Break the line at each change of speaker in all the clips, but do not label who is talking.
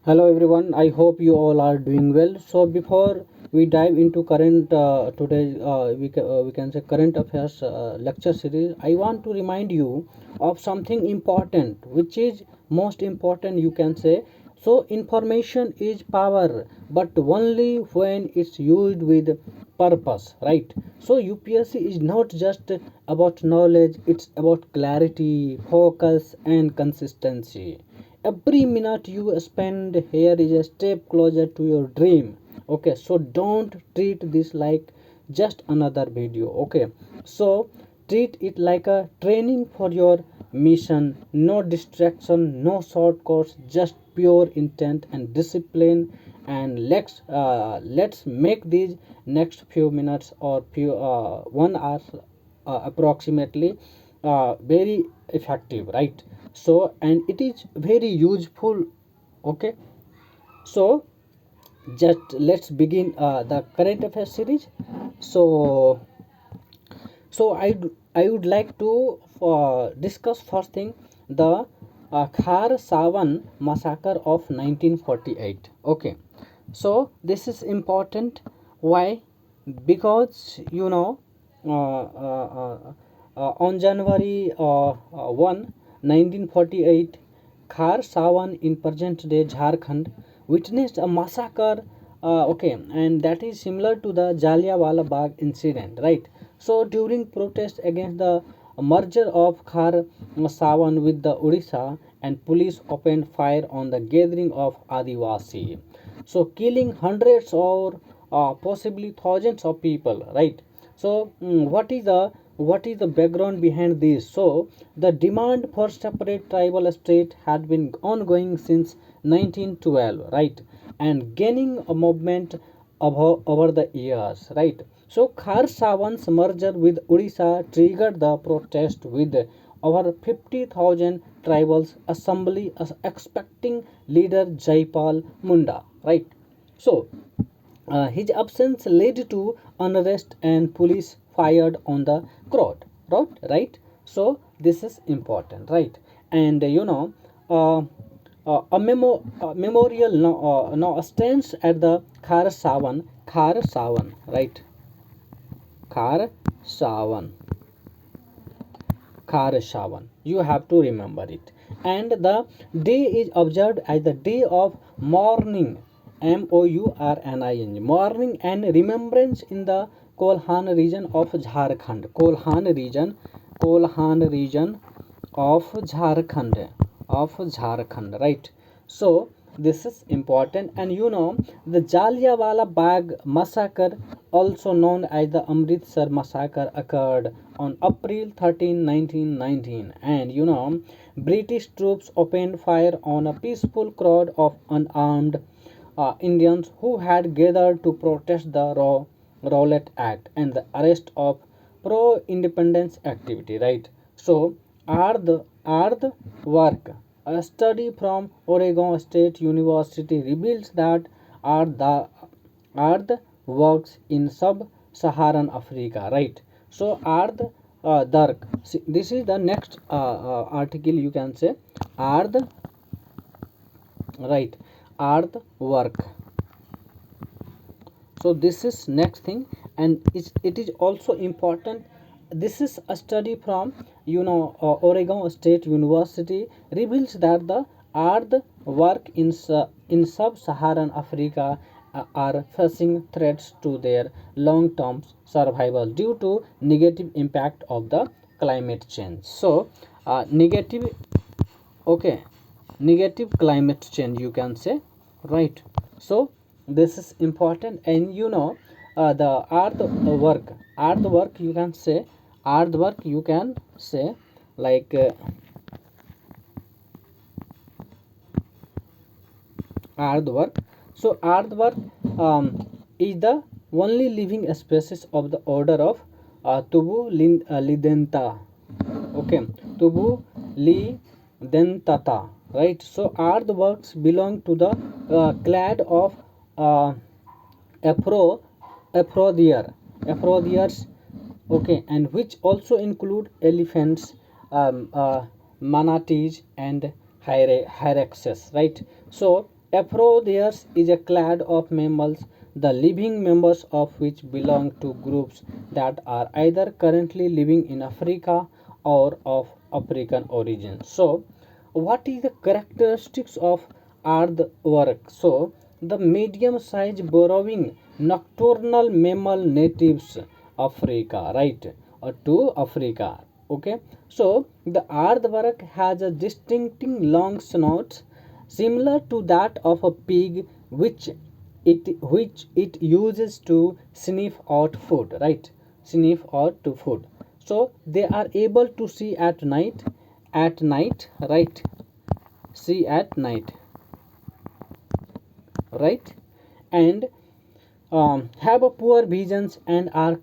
Hello everyone. I hope you all are doing well. So before we dive into current today we can say current affairs lecture series, I want to remind you of something important, which is most important. You can say so. Information is power, but only when it's used with purpose, right? So UPSC is not just about knowledge; it's about clarity, focus, and consistency. Every minute you spend here is a step closer to your dream. Okay, so don't treat this like just another video. Okay, so treat it like a training for your mission. No distraction, no shortcuts, just pure intent and discipline. And let's make these next few minutes or few 1 hour approximately very effective, right? So and it is very useful. Okay, so just let's begin the current affairs series. So I would like to discuss first thing the Khar Sawan massacre of 1948. Okay, so this is important. Why? Because on January 1, 1948, Khar Sawan in present-day Jharkhand witnessed a massacre. Okay, and that is similar to the Jallianwala Bagh incident, right? So during protests against the merger of Khar Sawan with the Odisha, and police opened fire on the gathering of Adivasi, so killing hundreds or possibly thousands of people, right? So what is the background behind this? So the demand for separate tribal state had been ongoing since 1912, right, and gaining a movement over the years, right? So Khar Sawan's merger with Odisha triggered the protest with over 50,000 tribals assembly expecting leader Jaipal Munda, right? So his absence led to unrest and police fired on the crowd, right? So this is important, right? And uh, a memorial now stands at the Khar Sawan, right? Khar Sawan, Shawan. You have to remember it. And the day is observed as the day of mourning, Mourning, mourning and remembrance in the Kolhan region of Jharkhand. Kolhan region of Jharkhand, right? So this is important, and the Jallianwala Bagh massacre, also known as the Amritsar massacre, occurred on April 13, 1919, and British troops opened fire on a peaceful crowd of unarmed Indians who had gathered to protest the Rowlatt Act and the arrest of pro-independence activity. Right. So, Ard work, a study from Oregon State University reveals that Ard works in sub-Saharan Africa. Right. So, Ard Dark. This is the next article. You can say Ard, right? Ard work. So this is next thing, and it is also important. This is a study from Oregon State University reveals that the earth work in sub-Saharan Africa are facing threats to their long-term survival due to negative impact of the climate change. So negative, okay, negative climate change, you can say, right? So this is important, and the earth work, you can say, like earthwork. So earthwork is the only living species of the order of Lidenta. Okay, Tubu Lidentata, right? So earthworks belong to the clade of uh, Afro Aphrodisias, okay, and which also include elephants, manatees, and hyraxes, right? So Aphrodisias is a clade of mammals, the living members of which belong to groups that are either currently living in Africa or of African origin. So, what is the characteristics of aardvark? So, the medium-sized burrowing nocturnal mammal natives Africa, right? To Africa. Okay. So, the aardvark has a distinctive long snout similar to that of a pig, which it uses to sniff out food, right? Sniff out to food. So they are able to see at night, right? See at night, right? And have a poor visions and are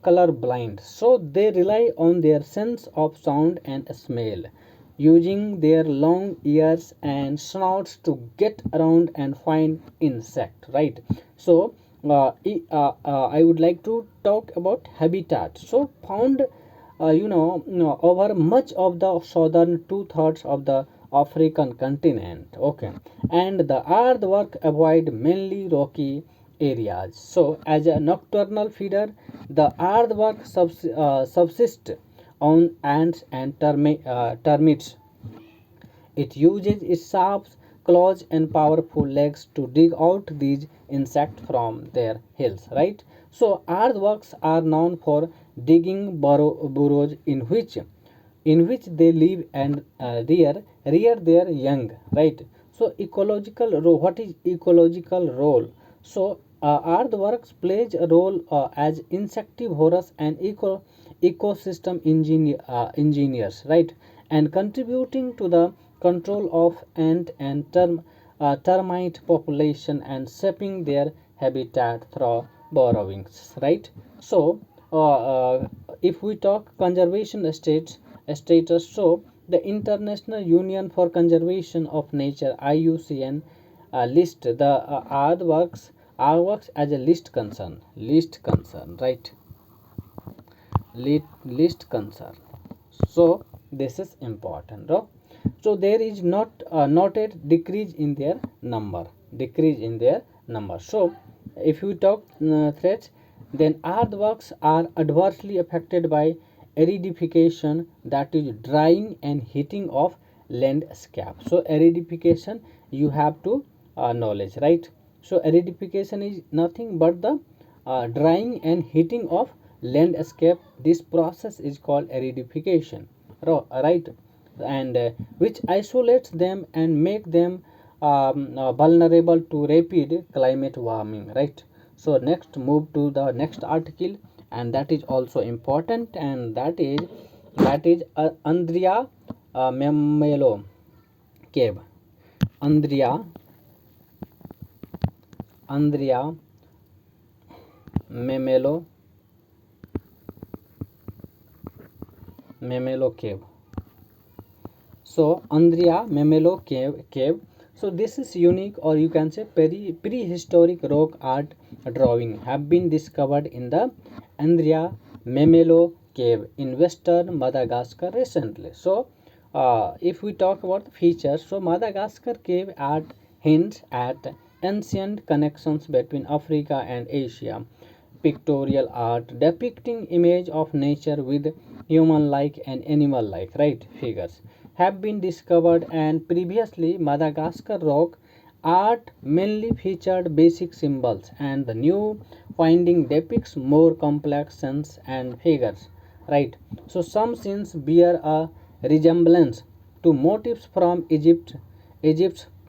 color blind, so they rely on their sense of sound and smell, using their long ears and snouts to get around and find insect, right? So I would like to talk about habitat. So found over much of the southern two-thirds of the African continent. Okay, and the aardvark avoid mainly rocky areas. So, as a nocturnal feeder, the aardvark subsists on ants and termites. It uses its sharp claws and powerful legs to dig out these insects from their hills, right? So earthworks are known for digging burrows in which they live and rear their young, right? So what is ecological role? So earthworks plays a role as insectivorous and ecosystem engineers, right? And contributing to the control of ant and termite population and shaping their habitat through burrowings, right? So if we talk conservation status, so the International Union for Conservation of Nature, IUCN, list the aardworks as a list concern, right? Least concern. So this is important, no? So there is not a decrease in their number. So if you talk threats, then earthworks are adversely affected by aridification, that is drying and heating of landscape. So aridification you have to knowledge, right? So aridification is nothing but the drying and heating of landscape. This process is called aridification, right? And which isolates them and make them vulnerable to rapid climate warming, right? So next, move to the next article, and that is also important, and that is Andrea Memelo cave. Andrea Andrea Memelo cave. So Andrea Memelo cave. So this is unique, or you can say prehistoric rock art drawing have been discovered in the Andrea Memelo cave in western Madagascar recently. So if we talk about the features, so Madagascar cave art hints at ancient connections between Africa and Asia. Pictorial art depicting image of nature with human like and animal like, right, figures have been discovered, and previously Madagascar rock art mainly featured basic symbols, and the new finding depicts more complex scenes and figures, right? So some scenes bear a resemblance to motifs from Egypt's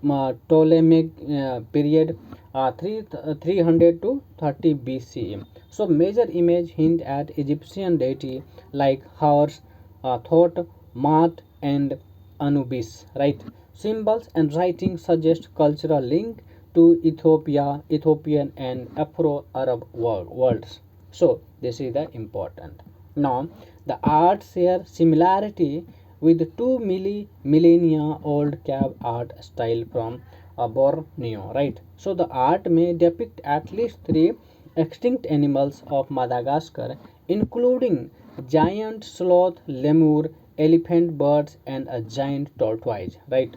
Ptolemaic period, 300 to 30 BCE. So major image hint at Egyptian deity like Horus, Thoth, Maat, and Anubis, right? Symbols and writing suggest cultural link to Ethiopian and Afro-Arab worlds. So this is the important. Now the art share similarity with two millennia old cave art style from Borneo, right? So the art may depict at least three extinct animals of Madagascar, including giant sloth, lemur, elephant birds, and a giant tortoise, right?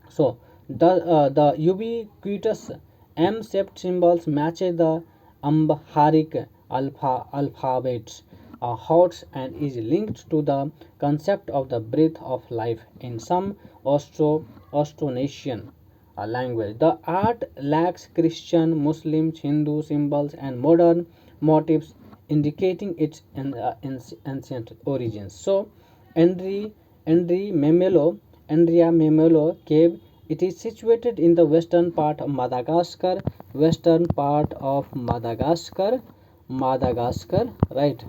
So The ubiquitous M-shaped symbols match the Amharic alphabets, HOTS, and is linked to the concept of the breath of life in some Austronesian language. The art lacks Christian, Muslim, Hindu symbols and modern motifs, indicating its ancient origins. So, Henry Henry Memelo Andrea Memelo Cave. It is situated in the western part of Madagascar. Western part of Madagascar. Madagascar, right?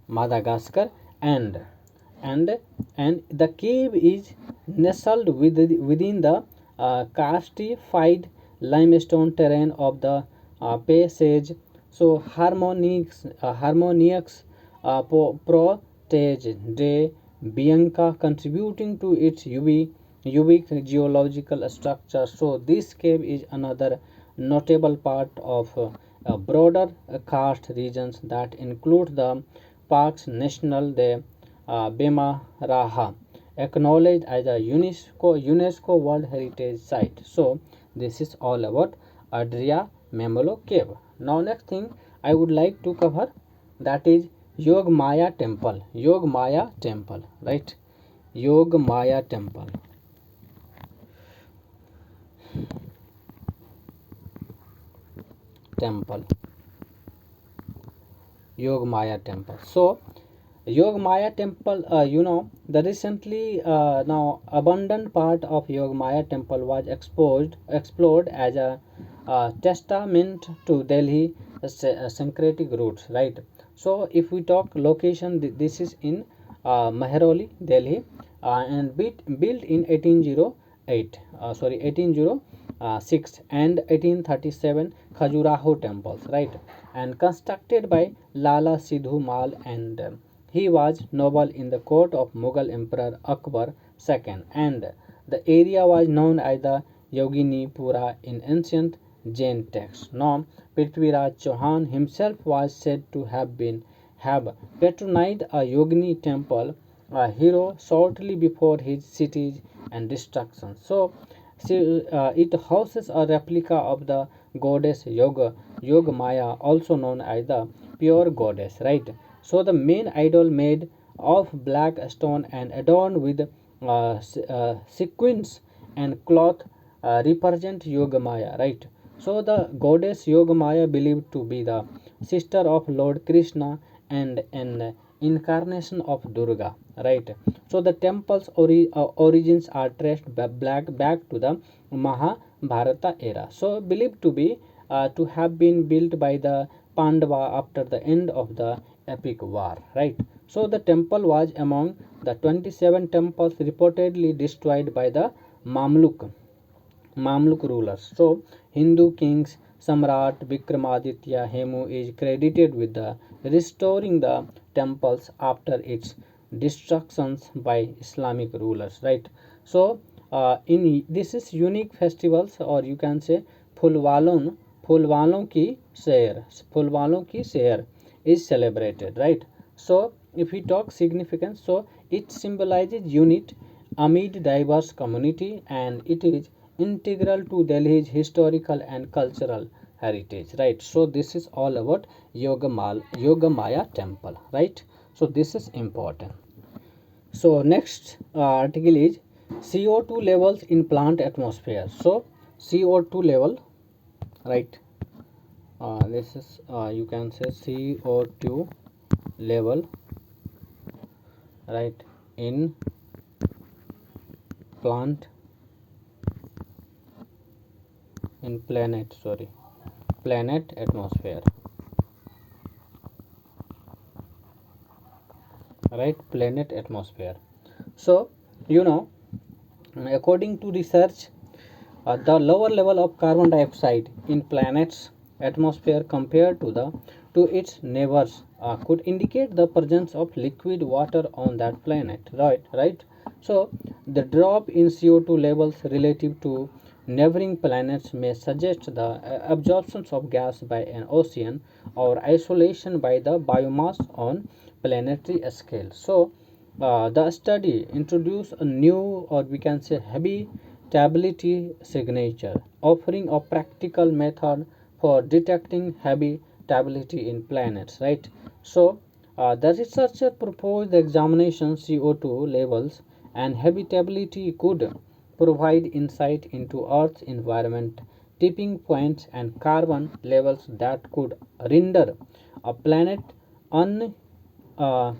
Madagascar, and and and the cave is nestled within the karstified limestone terrain of the passage. So harmonious protege de Bianca, contributing to its unique geological structure. So this cave is another notable part of a broader karst regions that include the parks national de Bemaraha, acknowledged as a UNESCO World Heritage Site. So this is all about Adria Memelo Cave. Now next thing I would like to cover, that is Yog Maya Temple. Yog Maya Temple, right? Yog Maya Temple. Temple. Yog Maya Temple. So Yog Maya Temple, the recently now abundant part of Yog Maya Temple was explored as a testament to Delhi syncretic roots, right? So if we talk location, this is in Mehroli, Delhi, and built in 1808, 1806 and 1837, Khajuraho temples, right? And constructed by Lala Sidhu Mal, and he was noble in the court of Mughal Emperor Akbar II, and the area was known as the Yogini Pura in ancient Jain texts. Now, Prithviraj Chauhan himself was said to have patronized a Yogini temple, a hero shortly before his siege and destruction. So, it houses a replica of the goddess Yoga Maya, also known as the pure goddess, right? So the main idol made of black stone and adorned with sequins and cloth represent Yoga Maya, right? So the goddess Yoga Maya, believed to be the sister of Lord Krishna and an incarnation of Durga, right? So the temple's origins are traced back to the Mahabharata era. So believed to have been built by the Pandava after the end of the epic war, right? So the temple was among the 27 temples reportedly destroyed by the Mamluk rulers. So Hindu kings Samrat Vikramaditya Hemu is credited with the restoring the temples after its destructions by Islamic rulers, right? So in this is unique festivals, or you can say Phulwalon Phulwalon ki Seher is celebrated, right? So if we talk significance, so it symbolizes unity amid diverse community, and it is integral to Delhi's historical and cultural heritage, right? So this is all about Yoga Maya temple, right? So this is important. So next article is CO2 levels in plant atmosphere. So CO2 level, right? This is you can say CO2 level, right, in plant in planet atmosphere, right? Planet atmosphere. So according to research, the lower level of carbon dioxide in planet's atmosphere compared to its neighbors could indicate the presence of liquid water on that planet, right? So the drop in CO2 levels relative to neighboring planets may suggest the absorption of gas by an ocean or isolation by the biomass on planetary scale. So The study introduced a new, or we can say, habitability signature, offering a practical method for detecting habitability in planets. Right. So, the researcher proposed the examination CO2 levels and habitability could provide insight into Earth's environment, tipping points, and carbon levels that could render a planet un, uh,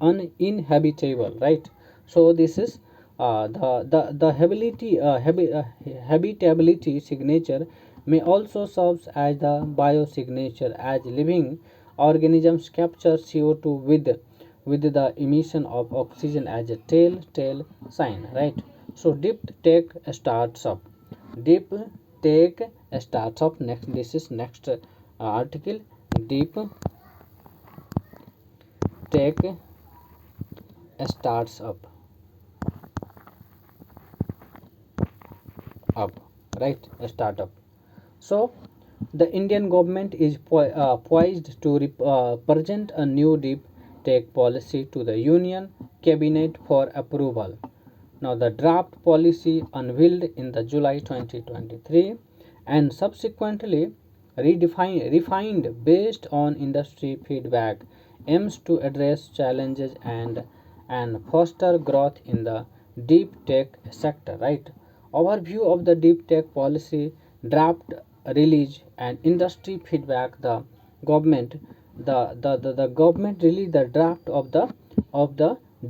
uninhabitable, right? So this is habitability signature may also serve as the biosignature, as living organisms capture CO2 with the emission of oxygen as a telltale sign, right? So deep tech starts up. Deep tech starts up. Next, this is next article. Deep tech starts up, right? A startup. So the Indian government is poised to present a new deep tech policy to the union cabinet for approval. Now the draft policy unveiled in the July 2023 and subsequently refined based on industry feedback aims to address challenges and foster growth in the deep tech sector, right? Overview of the deep tech policy draft release and industry feedback. The government released the draft of the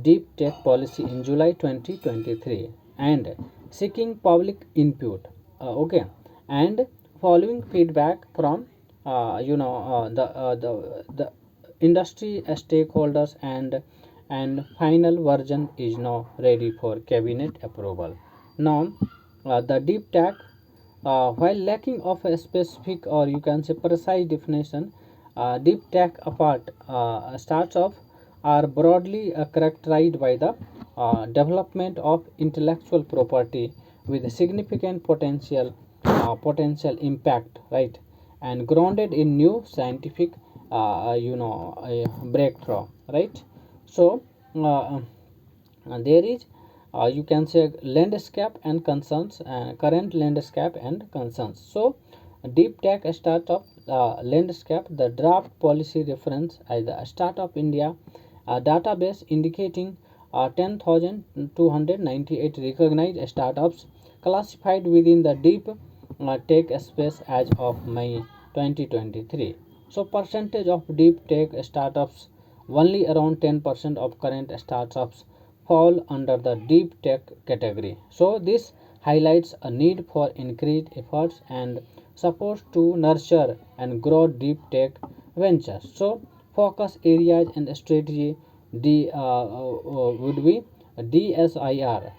deep tech policy in July 2023 and seeking public input. Okay, and following feedback from the industry stakeholders, and final version is now ready for cabinet approval. Now the deep tech, while lacking of a specific, or you can say, precise definition, deep tech apart starts off are broadly characterized by the development of intellectual property with significant potential impact, right? And grounded in new scientific breakthrough, right? So there is, you can say, landscape and concerns, current landscape and concerns. So deep tech startup landscape, the draft policy reference as the Startup India database indicating 10,298 recognized startups classified within the deep tech space as of May 2023. So percentage of deep tech startups, only around 10% of current startups fall under the deep tech category. So this highlights a need for increased efforts and support to nurture and grow deep tech ventures. So focus areas and strategy would be DSIR,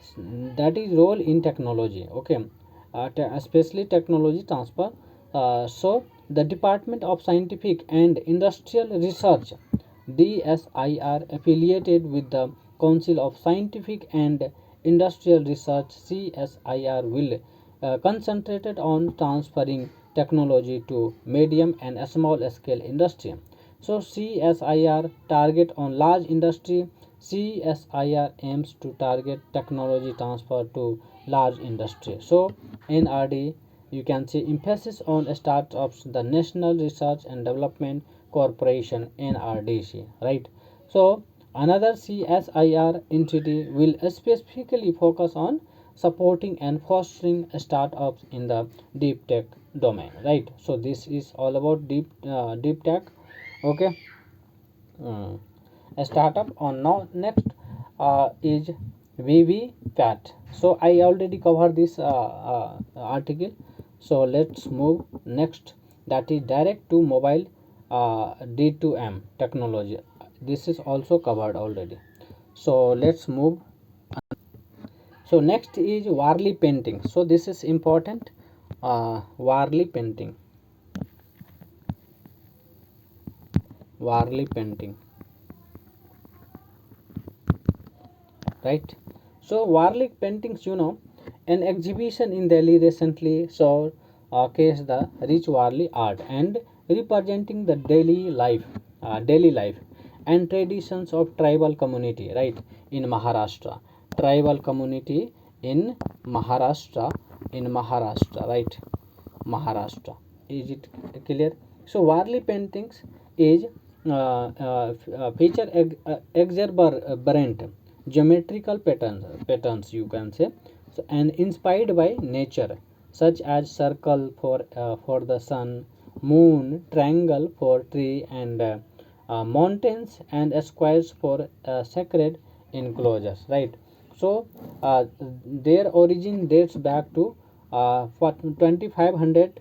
that is role in technology. Okay, especially technology transfer. So the Department of Scientific and Industrial Research, DSIR, affiliated with the Council of Scientific and Industrial Research, CSIR, will concentrated on transferring technology to medium and small scale industry. So CSIR target on large industry. CSIR aims to target technology transfer to large industry. So NRD, you can see, emphasis on startups, the National Research and Development Corporation, NRDC, right? So another CSIR entity will specifically focus on supporting and fostering startups in the deep tech domain, right? So this is all about deep tech. Okay. A startup on now. Next is VVPAT. So I already covered this article. So let's move next, that is direct to mobile D2M technology. This is also covered already. So let's move. So next is Warli painting. So this is important. Warli painting. Warli painting. Right. So Warli paintings, an exhibition in Delhi recently saw case the rich Warli art and representing the daily life and traditions of tribal community, right, in Maharashtra. Tribal community in Maharashtra, right, Maharashtra. Is it clear? So Warli paintings is feature exuberant geometrical patterns you can say, so, and inspired by nature, such as circle for the sun, moon, triangle for tree, and mountains, and squares for sacred enclosures, right. So their origin dates back to 2500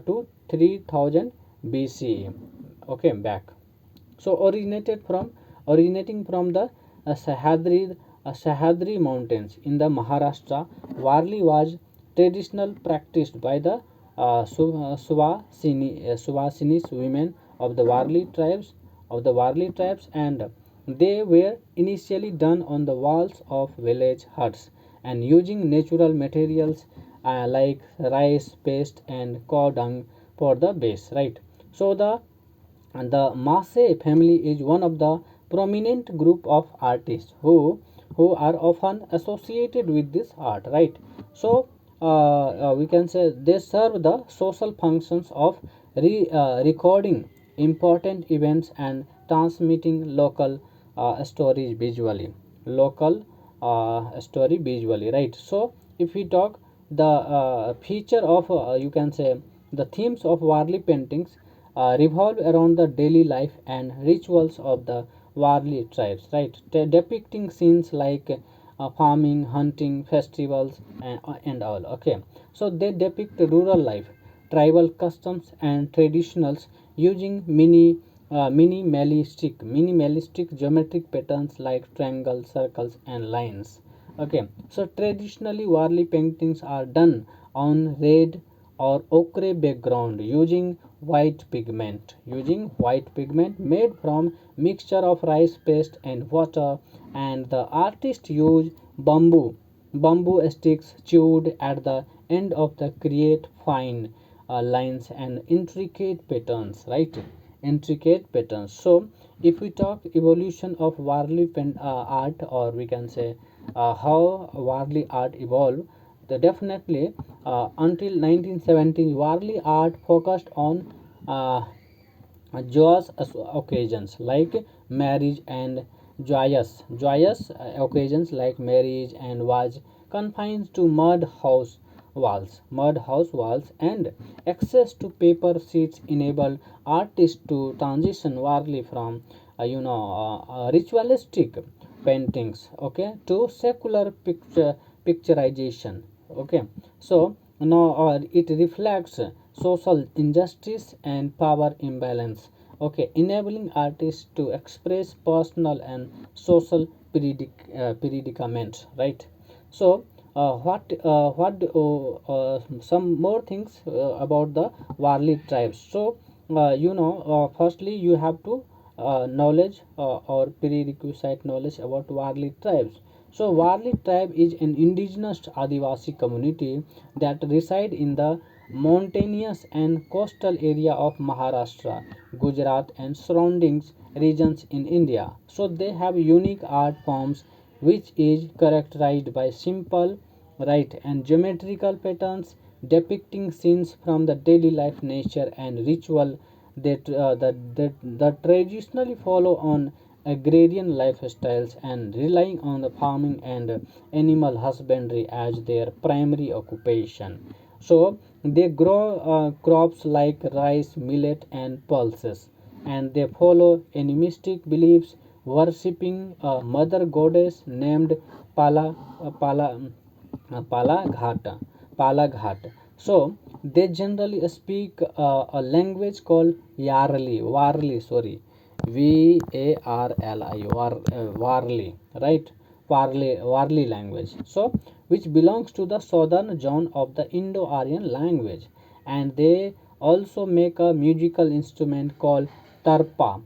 to 3000 BCE. Okay, back. So originating from the Sahyadri mountains in the Maharashtra, Warli was traditional practiced by the Suvasinis women of the Warli tribes, and they were initially done on the walls of village huts and using natural materials like rice paste and cow dung for the base, right. So the Masse family is one of the prominent group of artists who are often associated with this art, right. So we can say they serve the social functions of recording important events and transmitting local story visually, right. So if we talk the feature of you can say the themes of Warli paintings revolve around the daily life and rituals of the Warli tribes, right? Depicting scenes like farming, hunting, festivals, and all. Okay, so they depict rural life, tribal customs, and traditionals using minimalistic geometric patterns like triangles, circles, and lines. Okay, so traditionally Warli paintings are done on red or ochre background using white pigment made from mixture of rice paste and water, and the artist use bamboo sticks chewed at the end of the create fine lines and intricate patterns. So if we talk evolution of Warli art, or we can say how Warli art evolved, the definitely until 1970 Warli art focused on uh, joyous occasions like marriage and joyous occasions like marriage, and was confined to mud house walls, and access to paper sheets enabled artists to transition warmly from ritualistic paintings, okay, to secular picturization, okay. So now it reflects social injustice and power imbalance, okay, enabling artists to express personal and social predicaments, right. So some more things about the Warli tribes. So firstly you have to knowledge or prerequisite knowledge about Warli tribes. So Warli tribe is an indigenous Adivasi community that reside in the mountainous and coastal area of Maharashtra, Gujarat, and surroundings regions in India. So they have unique art forms which is characterized by simple, right, and geometrical patterns depicting scenes from the daily life, nature, and ritual that traditionally follow on agrarian lifestyles and relying on the farming and animal husbandry as their primary occupation. So they grow crops like rice, millet, and pulses, and they follow animistic beliefs, worshipping a mother goddess named Pala Palaghat. Palaghat. So they generally speak a language called Warli, right? Warli language. So which belongs to the southern zone of the Indo-Aryan language, and they also make a musical instrument called tarpa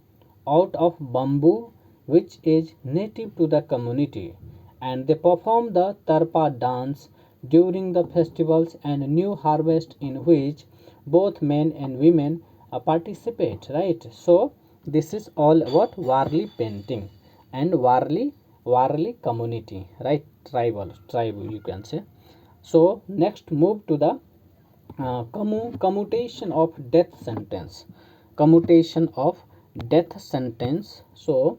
out of bamboo, which is native to the community, and they perform the tarpa dance during the festivals and new harvest, in which both men and women participate, right. So This is all about Warli painting and Warli community, right? Tribe you can say. So next move to the commutation of death sentence. Commutation of death sentence. So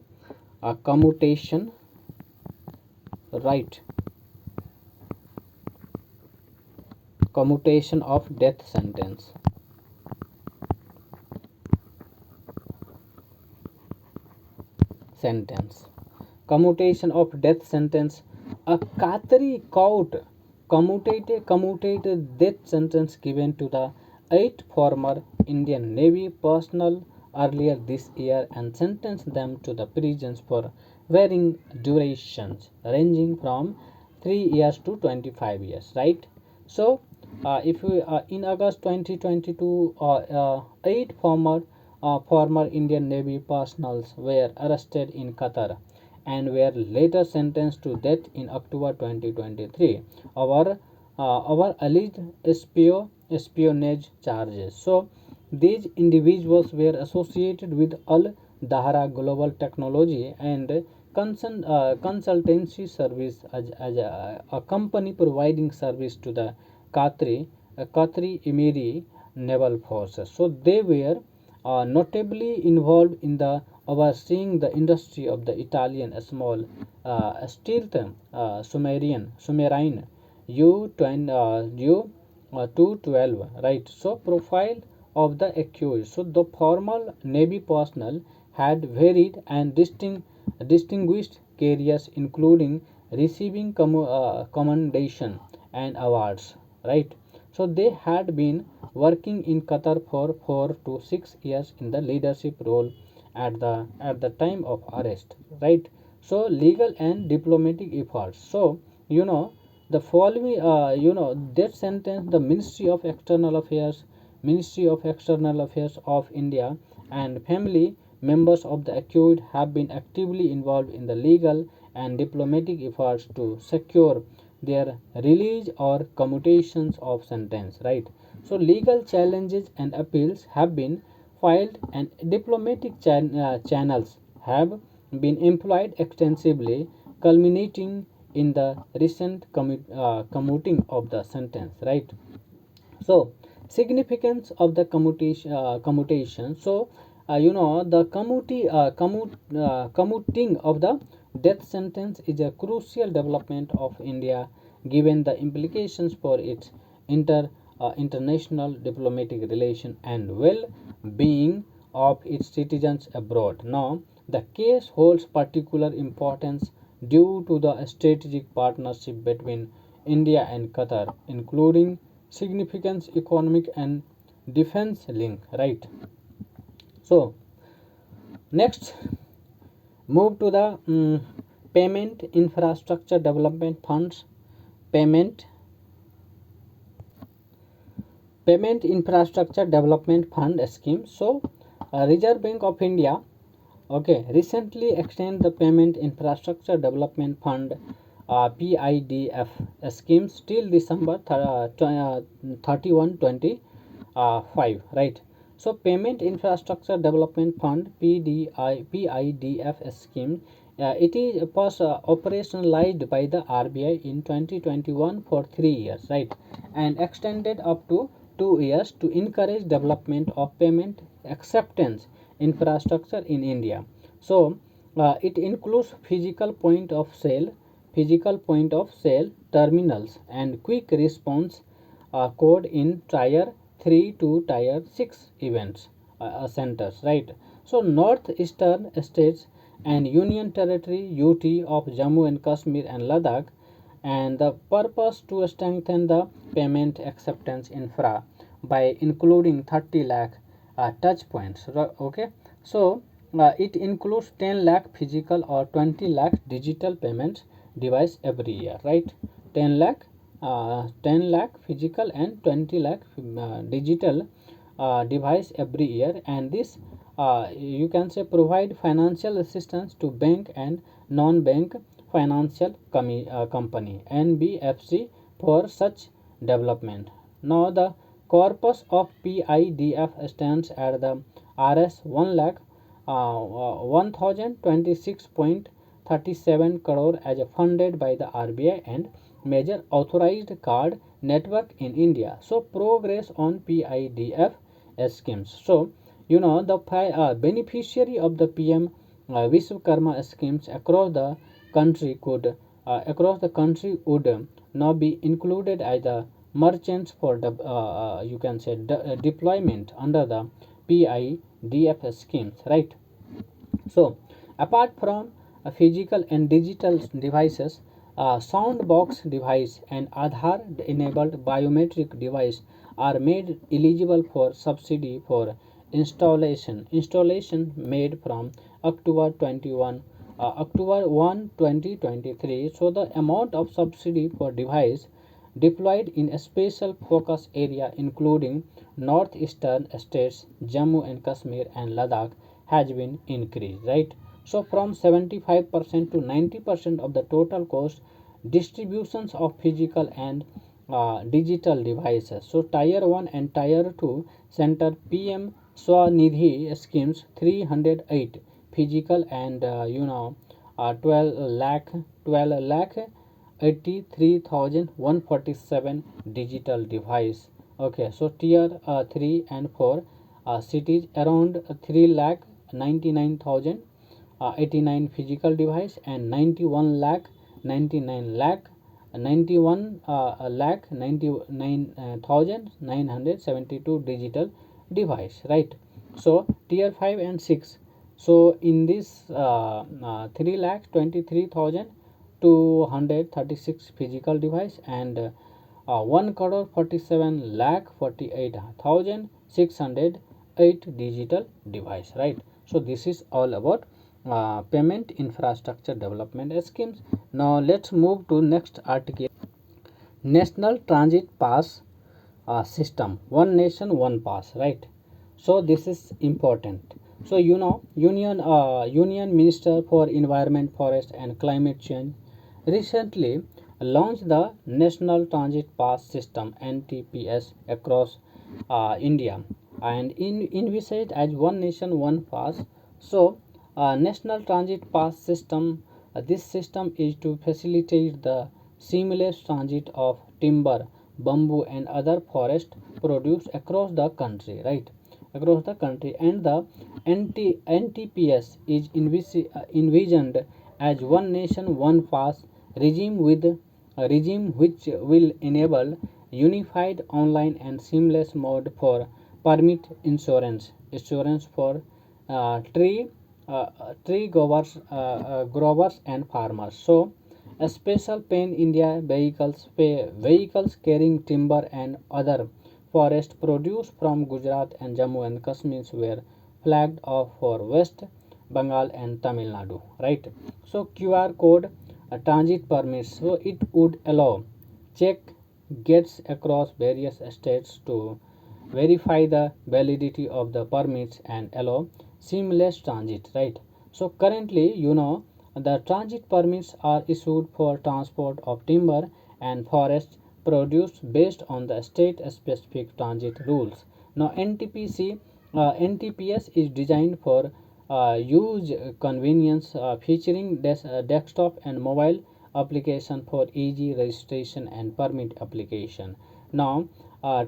commutation, right? Commutation of death sentence. Commutation of death sentence. A Qatari court commuted death sentence given to the 8 former Indian Navy personnel earlier this year and sentenced them to the prisons for varying durations ranging from 3 years to 25 years, right? So if we in August 2022, 8 former Indian Navy personnel were arrested in Qatar and were later sentenced to death in October 2023 over alleged espionage charges. So these individuals were associated with Al Dahra Global Technology and consultancy service as a company providing service to the Qatari Emiri naval forces. So they were notably involved in the overseeing the industry of the Italian small stealth submarine U-212, right? So profile of the accused. So the former Navy personnel had varied and distinguished careers, including receiving commendation and awards, right? So they had been working in Qatar for 4 to 6 years in the leadership role at the time of arrest, right? So legal and diplomatic efforts. So the following that sentence, the Ministry of External Affairs of India and family members of the accused have been actively involved in the legal and diplomatic efforts to secure their release or commutations of sentence, right? So legal challenges and appeals have been filed and diplomatic channels have been employed extensively, culminating in the recent commuting of the sentence, right? So significance of the commutation. So the commuting of the death sentence is a crucial development of India, given the implications for its international diplomatic relation and well-being of its citizens abroad. Now the case holds particular importance due to the strategic partnership between India and Qatar, including significance economic and defense link, right? So next move to the payment infrastructure development funds. Payment infrastructure development fund scheme. So Reserve Bank of India, okay, recently extended the payment infrastructure development fund PIDF schemes till December 31 25, right? So payment infrastructure development fund PIDF scheme, it is operationalized by the RBI in 2021 for 3 years, right, and extended up to 2 years to encourage development of payment acceptance infrastructure in India. So it includes physical point of sale terminals and quick response code in tier 3 to tier 6 events centers, right? So northeastern states and Union Territory UT of Jammu and Kashmir and Ladakh, and the purpose to strengthen the payment acceptance infra by including 30 lakh touch points, okay? So it includes 10 lakh physical or 20 lakh digital payments device every year, right? 10 lakh physical and 20 lakh digital device every year, and this you can say provide financial assistance to bank and non-bank financial company NBFC for such development. Now the corpus of PIDF stands at the Rs 1 lakh 1026.37 crore as funded by the RBI and major authorized card network in India. So progress on PIDF schemes. So the beneficiary of the PM Vishwakarma schemes across the country would now be included as the merchants for the you can say deployment under the PIDF schemes, right? So, apart from physical and digital devices, sound box device and Aadhaar enabled biometric device are made eligible for subsidy for installation made from October 21 October 1 2023. So the amount of subsidy for device deployed in a special focus area including northeastern states Jammu and Kashmir and Ladakh has been increased, right? So from 75% to 90% of the total cost distributions of physical and digital devices. So tier 1 and tier 2 center PM Swanidhi schemes 308 physical and 12 lakh 83,147 digital device. Okay, so tier 3 and 4 cities around 3 lakh 99,000 89 physical device and 91 lakh 99 lakh 91 lakh 99,972 digital device, right? So tier 5 and 6, so in this 3 lakh 23,236 physical device and 1 crore 47 lakh 48,608 digital device, right? So this is all about payment infrastructure development schemes. Now let's move to next article. National Transit Pass system, one nation one pass, right? So this is important. So Union Minister for Environment, Forest and Climate Change recently launched the National Transit Pass system NTPS across India and envisaged as one nation one pass. So National Transit Pass system, this system is to facilitate the seamless transit of timber, bamboo and other forest produce across the country, right? Across the country, and the NTPS is envisioned as one nation one pass regime with a regime which will enable unified online and seamless mode for permit insurance for tree growers and farmers. So a special pan India vehicles carrying timber and other forest produce from Gujarat and Jammu and Kashmir were flagged off for West Bengal and Tamil Nadu, right? So QR code transit permits, so it would allow check gets across various states to verify the validity of the permits and allow seamless transit, right? So currently the transit permits are issued for transport of timber and forest produce based on the state specific transit rules. Now NTPS is designed for use convenience, featuring desktop and mobile application for easy registration and permit application. Now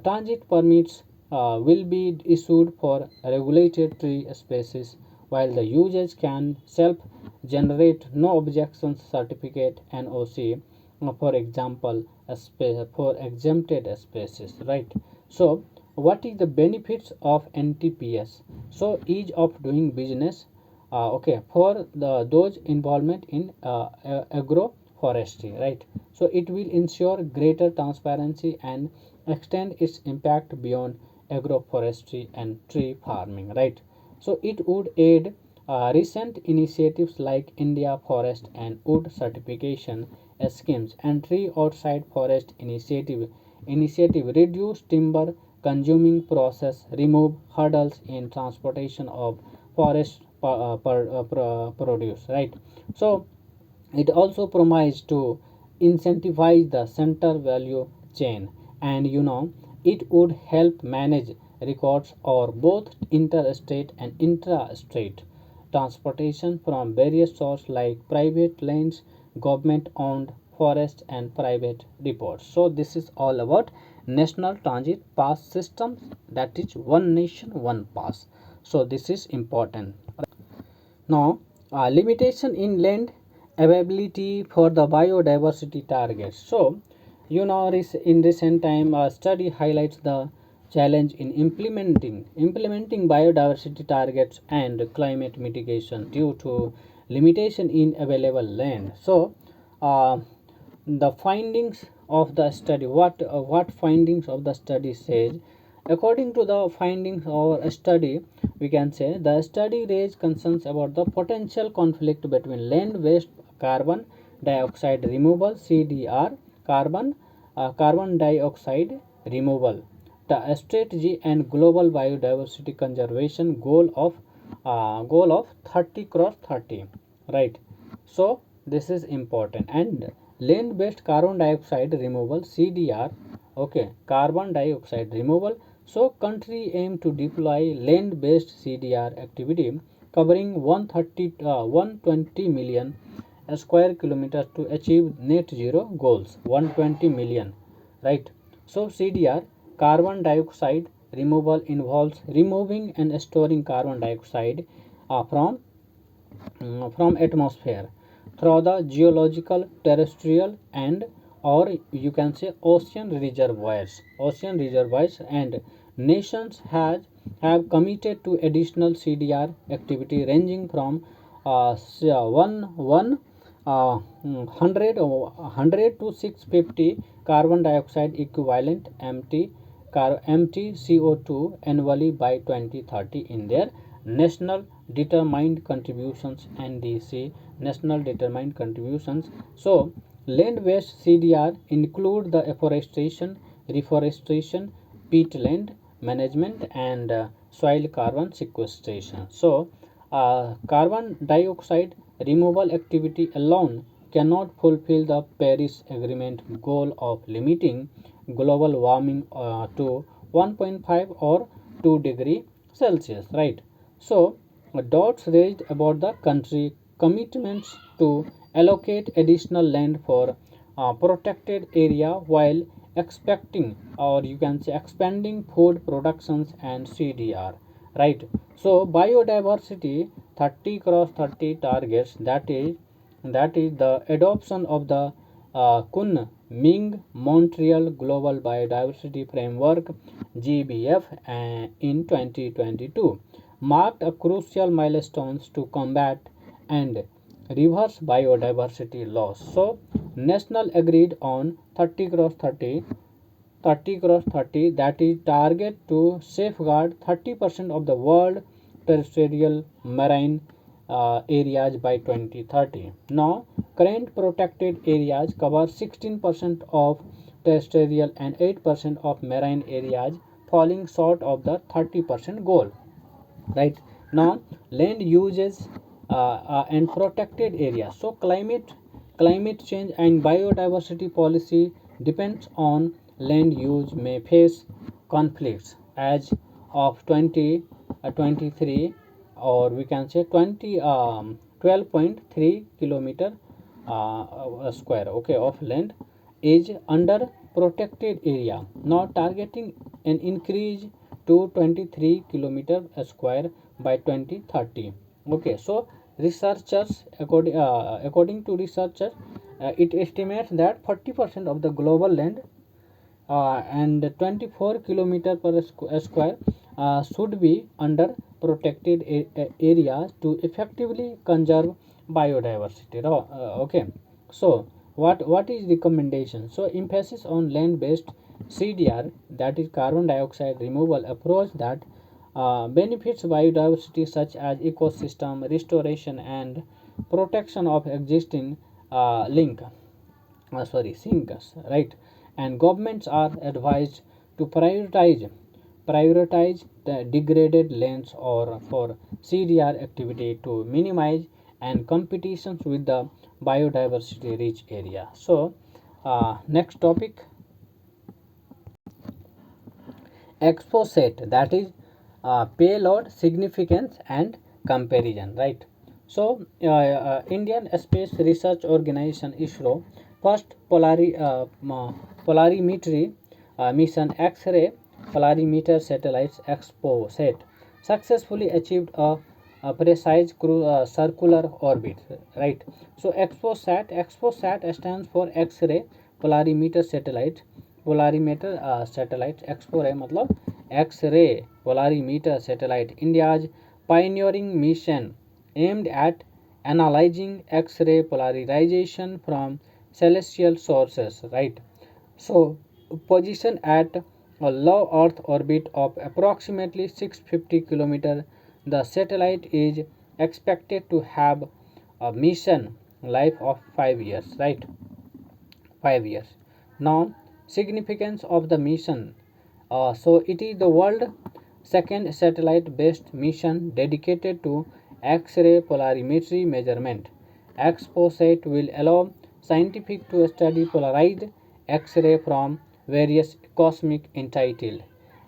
transit permits will be issued for regulated tree species, while the users can self-generate no objections certificate NOC, for example, for exempted species, right? So, what is the benefits of NTPS? So, ease of doing business, okay, for those involvement in agroforestry, right? So, it will ensure greater transparency and extend its impact beyond agroforestry and tree farming, right? So it would aid recent initiatives like India Forest and Wood certification schemes and tree outside forest initiative reduce timber consuming process, remove hurdles in transportation of forest produce, right? So it also promises to incentivize the center value chain, and it would help manage records or both interstate and intrastate transportation from various sources like private lands, government owned forests and private depots. So this is all about national transit pass systems, that is one nation one pass. So this is important. Now, limitation in land availability for the biodiversity targets. So, in recent time, a study highlights the challenge in implementing biodiversity targets and climate mitigation due to limitation in available land. So, uh, the findings of the study, what findings of the study says, according to the findings of a study, we can say the study raised concerns about the potential conflict between land based carbon dioxide removal CDR, carbon dioxide removal the strategy and global biodiversity conservation goal of 30 cross 30, right? So this is important. And land based carbon dioxide removal CDR, okay, carbon dioxide removal. So country aim to deploy land based CDR activity covering 120 million square kilometers to achieve net zero goals, 120 million, right? So CDR, carbon dioxide removal, involves removing and storing carbon dioxide from atmosphere through the geological, terrestrial and or you can say ocean reservoirs, and nations have committed to additional CDR activity ranging from one hundred to 650 carbon dioxide equivalent empty CO2 annually by 2030 in their national determined contributions, NDC, national determined contributions. So land based CDR include the reforestation, peatland management and soil carbon sequestration. So carbon dioxide removal activity alone cannot fulfill the Paris Agreement goal of limiting global warming to 1.5 or 2 degree Celsius, right? So doubts raised about the country commitments to allocate additional land for protected area while expecting or you can say expanding food productions and CDR, right? So biodiversity 30 cross 30 targets, that is the adoption of the Kunming Montreal Global Biodiversity Framework GBF in 2022 marked a crucial milestones to combat and reverse biodiversity loss. So national agreed on 30 cross 30, 30 cross 30, that is target to safeguard 30% of the world terrestrial marine areas by 2030. Now current protected areas cover 16% of terrestrial and 8% of marine areas, falling short of the 30% goal, right? Now land uses and protected areas. So climate change and biodiversity policy depends on land use may face conflicts as of 2023 or we can say 12.3 kilometer square, okay, of land is under protected area, now targeting an increase to 23 kilometer square by 2030. Okay, so researchers according to researchers, it estimates that 40% of the global land and 24 kilometer per square should be under protected areas to effectively conserve biodiversity. Okay, so what is recommendation? So emphasis on land based CDR, that is carbon dioxide removal approach that benefits biodiversity such as ecosystem restoration and protection of existing sinks, right? And governments are advised to prioritize the degraded lands or for CDR activity to minimize and competitions with the biodiversity rich area. So next topic, exposet, that is payload significance and comparison, right? So Indian Space Research Organization ISRO first polarimetry mission X-ray polarimeter satellites XPOSat successfully achieved a precise circular orbit, right? So XPOSat stands for X-ray polarimeter satellite polarimeter satellite X-ray मतलब X-ray polarimeter satellite India's pioneering mission aimed at analyzing X-ray polarization from celestial sources, right? So, position at a low Earth orbit of approximately 650 km, the satellite is expected to have a mission life of 5 years, right? 5 years. Now, significance of the mission. So, it is the world second satellite based mission dedicated to X-ray polarimetry measurement. XPOSat will allow scientific to study polarized X-ray from various cosmic entity,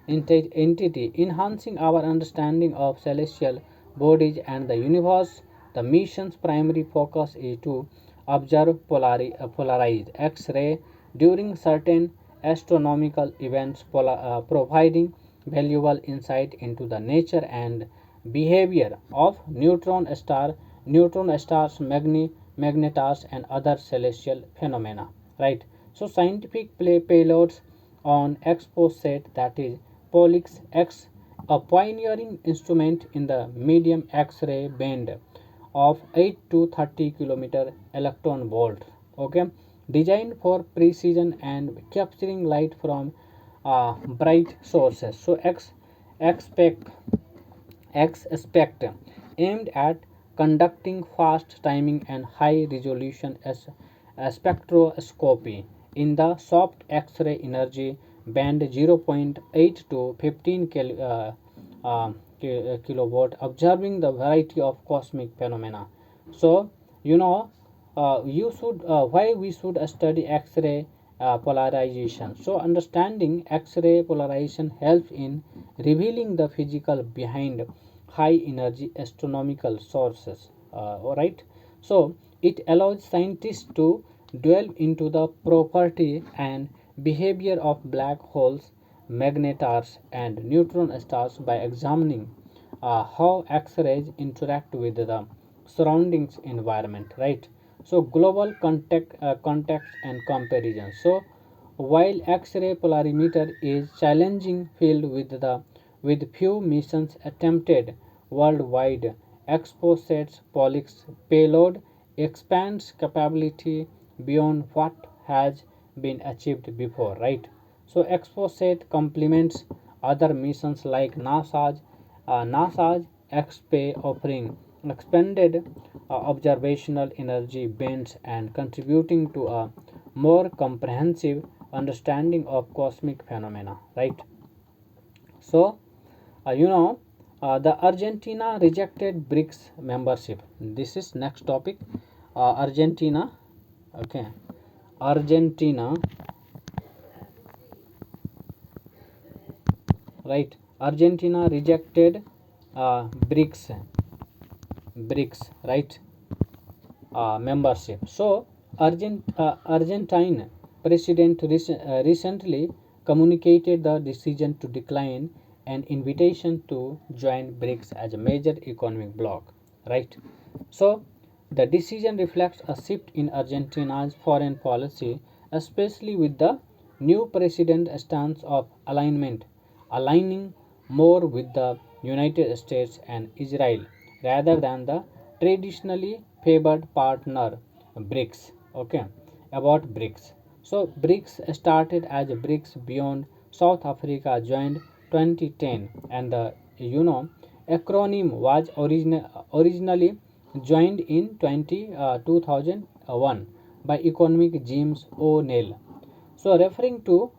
enhancing our understanding of celestial bodies and the universe. The mission's primary focus is to observe polarized X-ray during certain astronomical events, providing valuable insight into the nature and behavior of neutron stars, magnetars, and other celestial phenomena. Right. So scientific payloads on XPOSat, that is Polix X, a pioneering instrument in the medium X-ray band of 8 to 30 kilometer electron volt. Okay, designed for precision and capturing light from bright sources. So expect expect aimed at conducting fast timing and high resolution as spectroscopy in the soft X-ray energy band 0.8 to 15 kilowatt, observing the variety of cosmic phenomena. So you know, you should why we should study X-ray polarization. So understanding X-ray polarization helps in revealing the physical behind high energy astronomical sources. All right. So it allows scientists to delve into the property and behavior of black holes, magnetars, and neutron stars by examining how X-rays interact with the surroundings environment, right? So global context and comparison. So while X-ray polarimeter is challenging field with few missions attempted worldwide, XPOSat's Pollux payload expands capability beyond what has been achieved before, right? So XPOSat complements other missions like NASA's XPay, offering expanded observational energy bands and contributing to a more comprehensive understanding of cosmic phenomena, right? So you know, the Argentina rejected BRICS membership. This is next topic. Argentina, okay, Argentina, right? Argentina rejected BRICS, right? Membership. So, Argentine president recently communicated the decision to decline an invitation to join BRICS as a major economic bloc. Right. So, the decision reflects a shift in Argentina's foreign policy, especially with the new president's stance of aligning more with the United States and Israel rather than the traditionally favored partner BRICS. Okay, about BRICS. So BRICS started as BRICS beyond South Africa joined 2010, and the acronym was originally joined in 2001 by economic James O'Neill. So referring to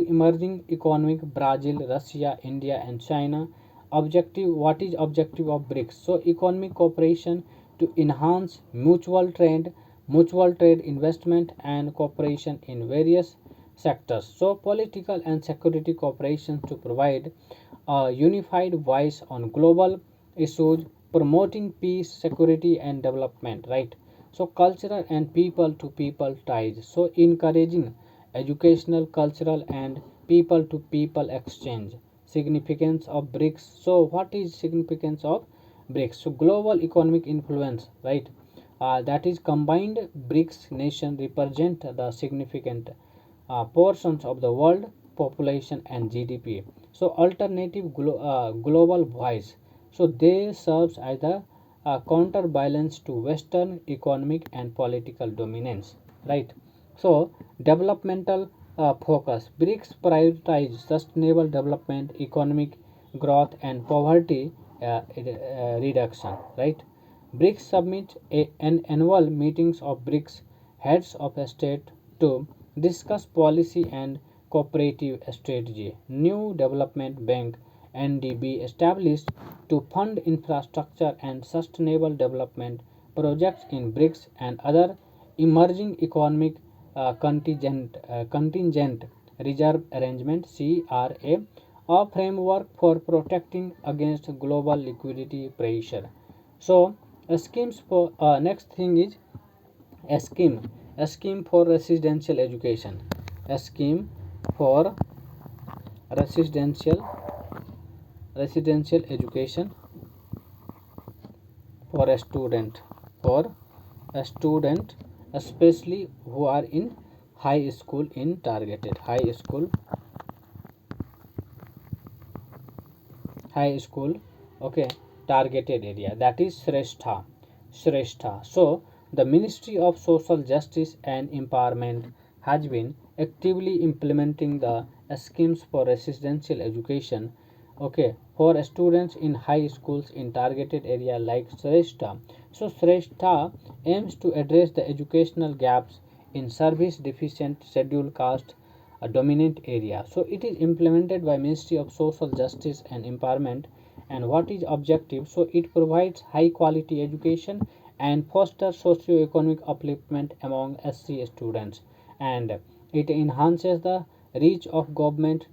emerging economic Brazil, Russia, India, and China. Objective: what is objective of BRICS? So economic cooperation to enhance mutual trade, investment, and cooperation in various sectors. So political and security cooperation to provide a unified voice on global issues, promoting peace, security, and development, right? So cultural and people to people ties, so encouraging educational, cultural, and people to people exchange. Significance of BRICS. So what is significance of BRICS? So global economic influence, right? That is combined BRICS nation represent the significant portions of the world population and GDP. So alternative global voice. So they serves as a counterbalance to Western economic and political dominance, right? So developmental focus. BRICS prioritize sustainable development, economic growth, and poverty reduction, right? BRICS submit an annual meetings of BRICS heads of state to discuss policy and cooperative strategy. New Development Bank (NDB) established to fund infrastructure and sustainable development projects in BRICS and other emerging economic contingent reserve arrangement (CRA), a framework for protecting against global liquidity pressure. So schemes for next thing is a scheme a scheme for residential education, a scheme for residential residential education for a student especially who are in high school, okay, targeted area, that is Shrestha. So the Ministry of Social Justice and Empowerment has been actively implementing the schemes for residential education, okay, for students in high schools in targeted area like Shrestha. So Shrestha aims to address the educational gaps in service deficient scheduled caste a dominant area. So it is implemented by Ministry of Social Justice and Empowerment. And what is objective? So it provides high quality education and fosters socio-economic upliftment among SC students, and it enhances the reach of government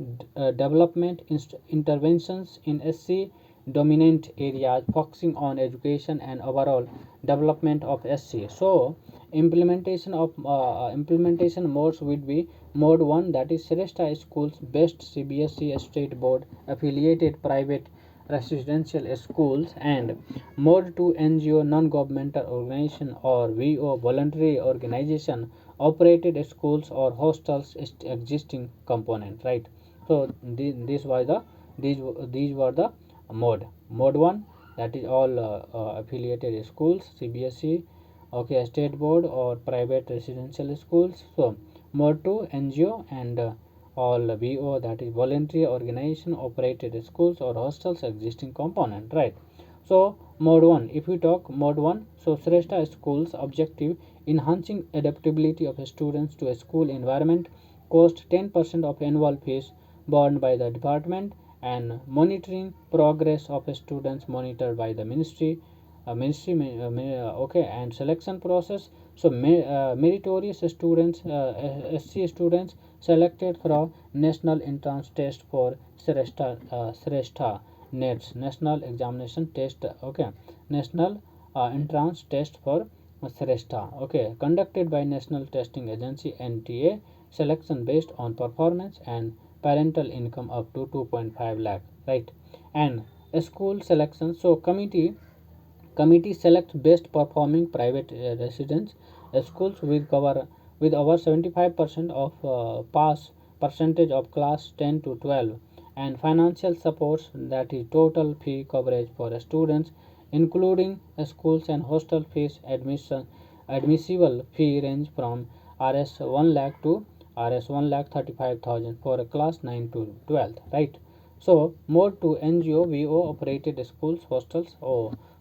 development interventions in SC dominant areas, focusing on education and overall development of SC. So implementation modes would be mode 1, that is Shrestha schools best CBSE state board affiliated private residential schools, and mode 2 NGO non-governmental organization or VO voluntary organization operated schools or hostels existing component, right? So these were the mode 1, that is all affiliated schools CBSE, okay, state board or private residential schools. So mode 2 NGO and all VO, that is voluntary organization operated schools or hostels existing component, right? So mode 1, if we talk mode 1, so Shrestha schools objective enhancing adaptability of students to a school environment, cost 10% of annual fees borne by the department, and monitoring progress of students monitored by the okay, and selection process. So meritorious students, SC students selected from national entrance test for Shrestha NETS, national examination test, okay, national entrance test for Shrestha, okay, conducted by National Testing Agency NTA, selection based on performance and parental income up to 2.5 lakh, right? And school selection, so committee selects best performing private residence schools with over 75% of pass percentage of class 10 to 12, and financial supports, that is total fee coverage for students including schools and hostel fees. Admissible fee range from Rs 1 lakh to Rs 1 lakh 35,000 for a class 9 to 12, right? So mode to NGO VO operated schools hostels.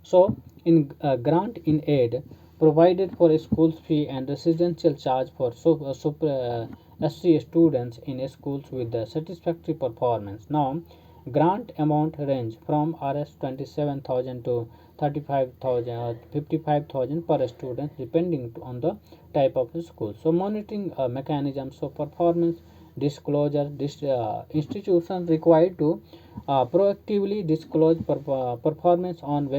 So in grant in aid provided for school fee and residential charge for SC students in schools with the satisfactory performance. Now grant amount range from Rs 27,000 to 35,000 or 55,000 per student depending on the type of school. So monitoring mechanisms, so performance disclosure. Institutions required to proactively disclose performance on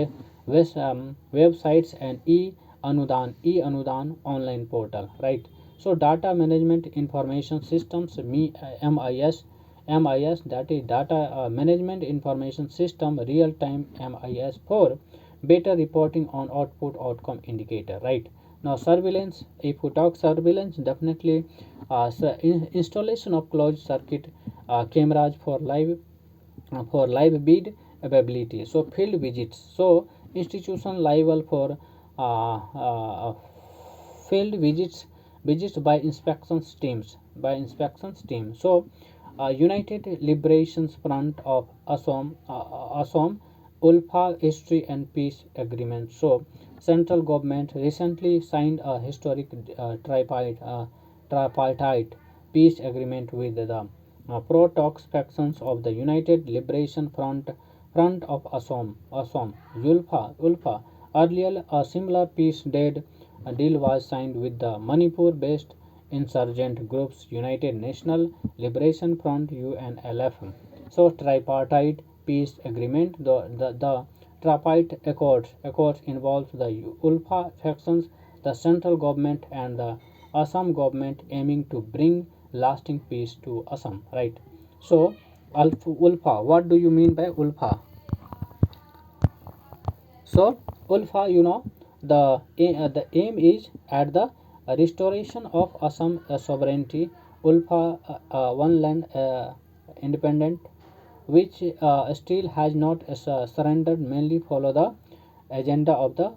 websites and e-anudan online portal, right? So data management information systems, MIS, that is data management information system, real time MIS, for better reporting on output outcome indicator, right? Now surveillance, if we talk surveillance, definitely installation of closed circuit cameras for live bid availability. So field visits, so institution liable for field visits by inspections team. So United Liberations Front of Assam, Ulfa History and Peace Agreement. So central government recently signed a historic tripartite peace agreement with the pro-talks factions of the United Liberation Front of Assam, Ulfa. Earlier, a similar deal was signed with the Manipur-based insurgent groups United National Liberation Front (UNLF). So, tripartite peace agreement. The tripartite accords involves the Ulfa factions, the central government, and the Assam government, aiming to bring lasting peace to Assam. Right. So, Ulfa. What do you mean by Ulfa? So, Ulfa, the aim is at the restoration of Assam sovereignty. Ulfa, one land independent, which still has not surrendered, mainly follow the agenda of the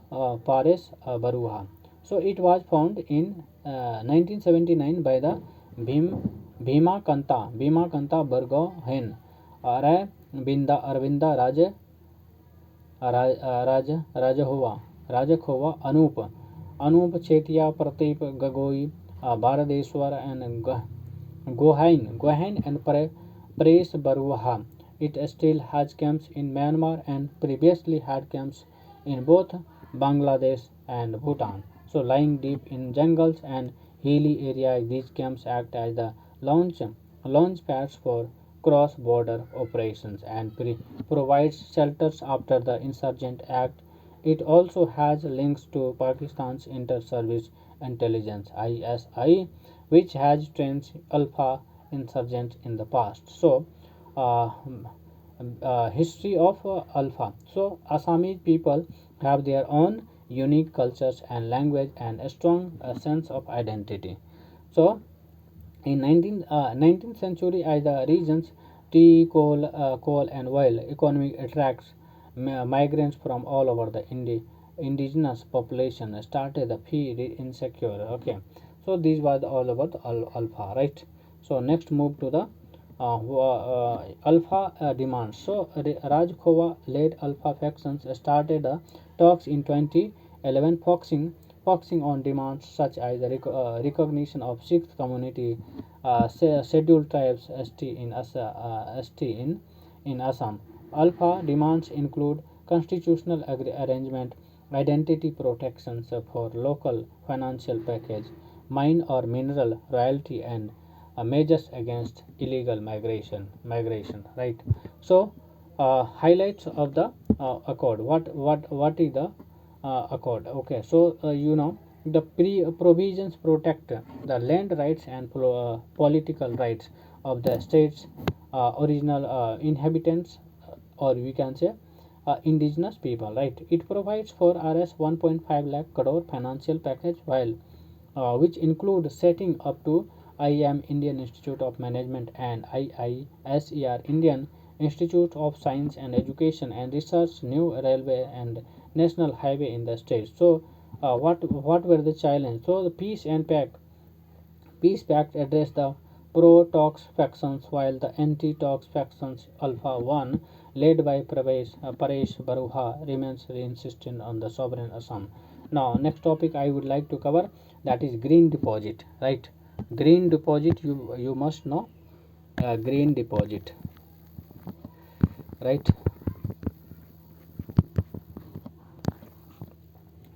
Pares Baruha. So it was found in 1979 by the Bhima Kanta Burgo Hen, Arvinda Rajkhowa, Anoop Chetia, Pradeep Gogoi, भारदेश्वर, and Gohain and Paresh Baruaha. It still has camps in Myanmar and previously had camps in both Bangladesh and Bhutan. So lying deep in jungles and hilly areas, these camps act as the launch pads for cross-border operations and provides shelters after the insurgent act. It also has links to Pakistan's Inter-Service Intelligence (ISI), which has trained Alpha insurgents in the past. So, uh, history of Alpha. So, Assamese people have their own unique cultures and language and a strong sense of identity. So, in 19th century, as the region's tea, coal and oil economy attracts migrants from all over the indigenous population started the fee insecure. Okay, so this was all about alpha, right? So next move to the alpha demands. So Raj Khova led alpha factions started talks in 2011, focusing on demands such as the recognition of sixth community scheduled tribes ST in Assam. Alpha demands include constitutional arrangement, identity protections for local financial package, mine or mineral royalty, and measures against illegal migration, right? So highlights of the accord. What is the accord? Okay, so the provisions protect the land rights and political rights of the state's original inhabitants, or we can say indigenous people, right? It provides for Rs 1.5 lakh crore financial package, while which include setting up to IIM Indian Institute of Management and IISER Indian Institute of Science and Education and Research, new railway and national highway in the state. So what were the challenges? So the peace pact addressed the pro-talks factions, while the anti-talks factions Alpha 1, led by Paresh Baruha, remains insistent on the sovereign Assam. Now, next topic I would like to cover, that is green deposit, right? Green deposit, you must know green deposit, right?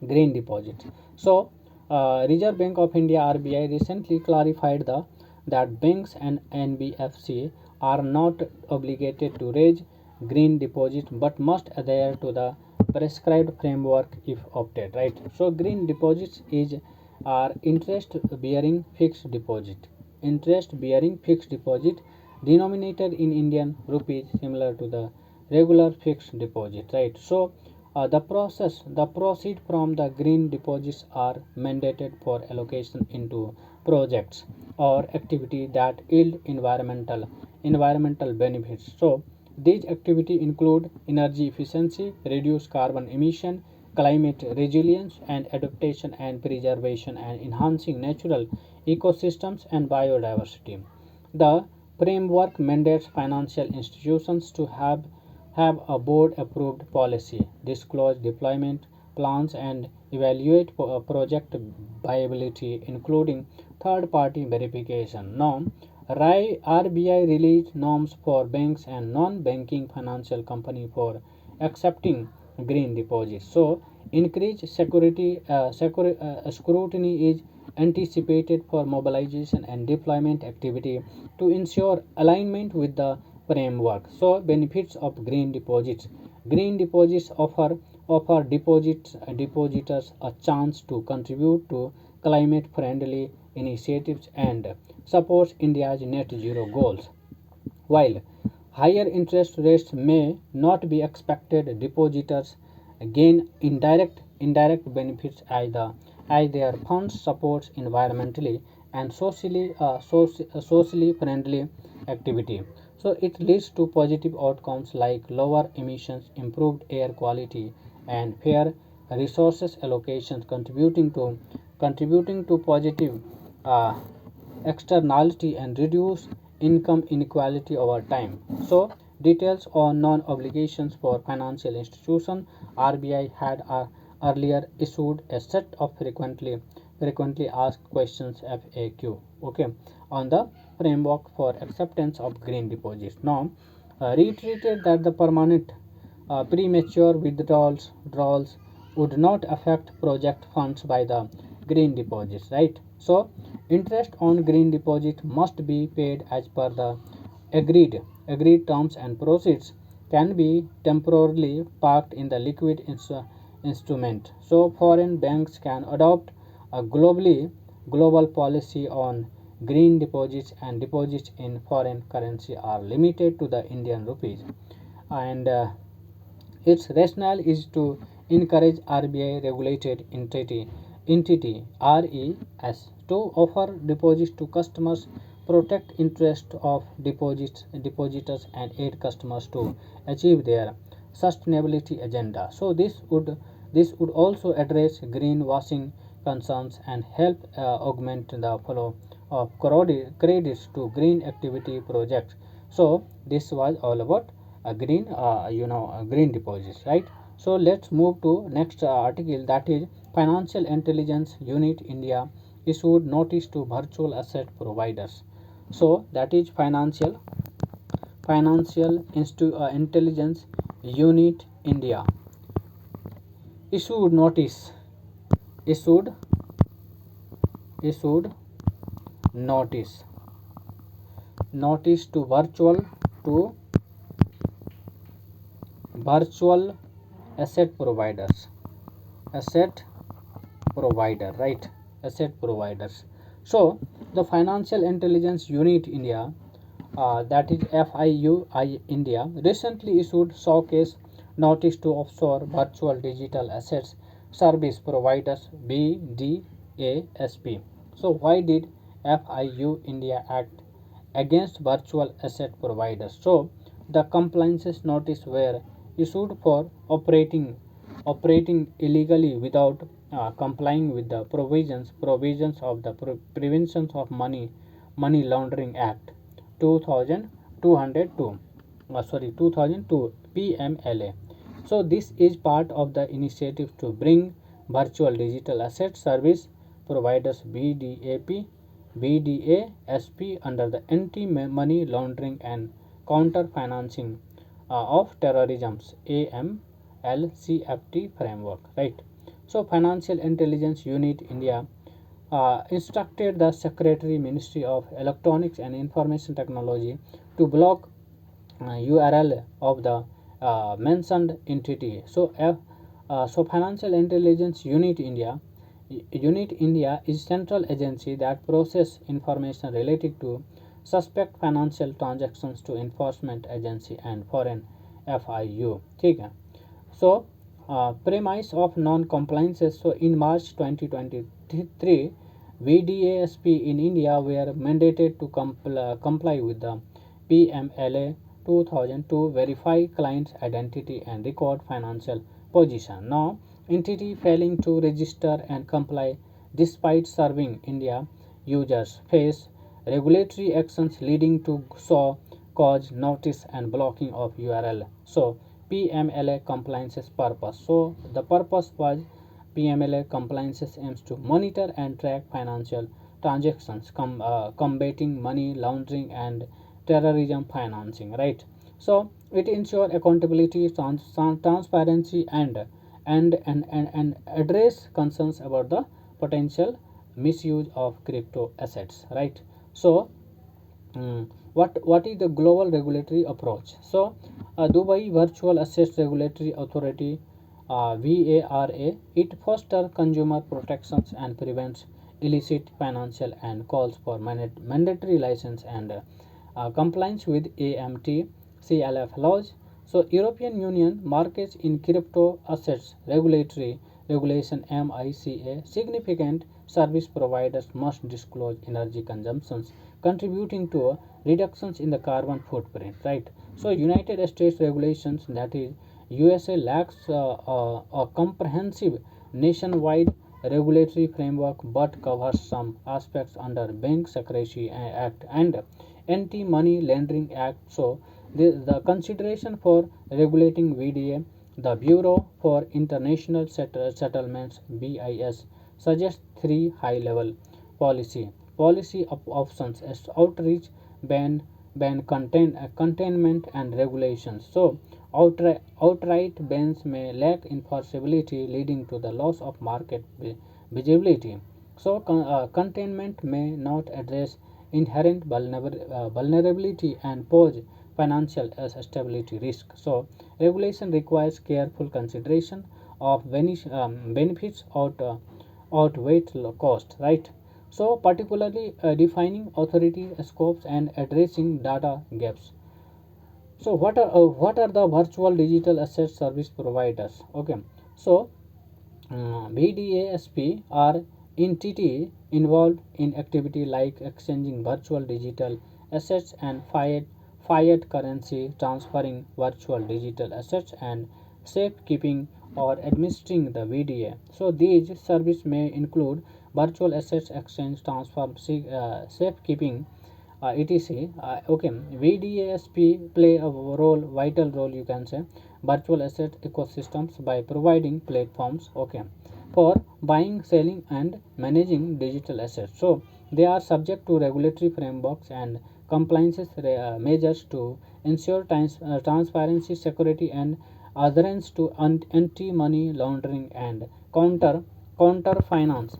Green deposit. So, Reserve Bank of India (RBI) recently clarified the that banks and NBFC are not obligated to raise green deposit but must adhere to the prescribed framework if opted, right? So green deposits is are interest bearing fixed deposit denominated in Indian rupees, similar to the regular fixed deposit, right? So the proceed from the green deposits are mandated for allocation into projects or activity that yield environmental benefits. So these activities include energy efficiency, reduce carbon emission, climate resilience and adaptation and preservation, and enhancing natural ecosystems and biodiversity. The framework mandates financial institutions to have a board approved policy, disclose deployment plans, and evaluate project viability, including third party verification. Norm RBI released norms for banks and non banking financial company for accepting green deposits. So, increased scrutiny is anticipated for mobilization and deployment activity to ensure alignment with the framework. So, benefits of green deposits. Green deposits offer depositors a chance to contribute to climate friendly initiatives and supports India's net zero goals. While higher interest rates may not be expected, depositors gain indirect benefits as their funds supports environmentally and socially friendly activity. So it leads to positive outcomes like lower emissions, improved air quality, and fair resources allocations, contributing to positive uh, externality and reduce income inequality over time. So, details on non-obligations for financial institutions. RBI had earlier issued a set of frequently asked questions FAQ. Okay, on the framework for acceptance of green deposits. Now, reiterated that the permanent premature withdrawals would not affect project funds by the green deposits, right? So interest on green deposit must be paid as per the agreed terms, and proceeds can be temporarily parked in the liquid instrument. So foreign banks can adopt a global policy on green deposits, and deposits in foreign currency are limited to the Indian rupees, and its rationale is to encourage RBI regulated entity RES to offer deposits to customers, protect interest of depositors, and aid customers to achieve their sustainability agenda. So this would also address greenwashing concerns and help augment the flow of credits to green activity projects. So this was all about green deposits, right? So let's move to next article, that is Financial Intelligence Unit India issued notice to virtual asset providers. So that is Intelligence Unit India issued notice issued issued notice notice to virtual asset providers asset right, asset providers. So the Financial Intelligence Unit India, that is FIUI India, recently issued showcase notice to offshore virtual digital assets service providers BDASP. So why did FIU India act against virtual asset providers? So the compliance notice were issued for operating illegally without complying with the provisions of the Prevention of Money Laundering Act 2202 2002 PMLA. So this is part of the initiative to bring virtual digital asset service providers BDASP under the anti money laundering and counter financing of terrorism's AMLCFT framework, right? So Financial Intelligence Unit India instructed the Secretary Ministry of Electronics and Information Technology to block URL of the mentioned entity. So Financial Intelligence Unit India is central agency that process information related to suspect financial transactions to enforcement agency and foreign FIU. ठीक है. So, premise of non-compliances. So, in March 2023, VDASP in India were mandated to comply with the PMLA 2002 verify client's identity and record financial position. Now, entity failing to register and comply despite serving India users face regulatory actions leading to cause notice and blocking of URL. So, PMLA compliances purpose. So, the purpose was PMLA compliances aims to monitor and track financial transactions, combating money laundering and terrorism financing. Right. So, it ensure accountability, transparency, and address concerns about the potential misuse of crypto assets. Right. So, what is the global regulatory approach? So, Dubai Virtual Assets Regulatory Authority, VARA, it fosters consumer protections and prevents illicit financial and calls for mandatory license and compliance with AMT CLF laws. So, European Union Markets in Crypto Assets Regulatory Regulation MICA, significant service providers must disclose energy consumptions contributing to reductions in the carbon footprint, right? So, United States regulations, that is USA, lacks a comprehensive nationwide regulatory framework but covers some aspects under Bank Secrecy Act and Anti-Money Laundering Act. So, the consideration for regulating VDA, the Bureau for International Settlements (BIS) suggests three high-level policy options as outreach, containment, and regulations. So, outright bans may lack enforceability, leading to the loss of market visibility. So, containment may not address inherent vulnerability and pose financial stability risk. So, regulation requires careful consideration of benefits outweigh cost, right? So, particularly defining authority scopes and addressing data gaps. So, what are the virtual digital asset service providers? Okay, so VDASP are entity involved in activity like exchanging virtual digital assets and fiat currency, transferring virtual digital assets, and safekeeping or administering the VDA. So, these services may include virtual assets exchange, transfer, safekeeping, etc. Okay, VDASP play a vital role, you can say, virtual asset ecosystems by providing platforms, okay, for buying, selling, and managing digital assets. So, they are subject to regulatory frameworks and compliance measures to ensure transparency, security, and adherence to anti-money laundering and counter finance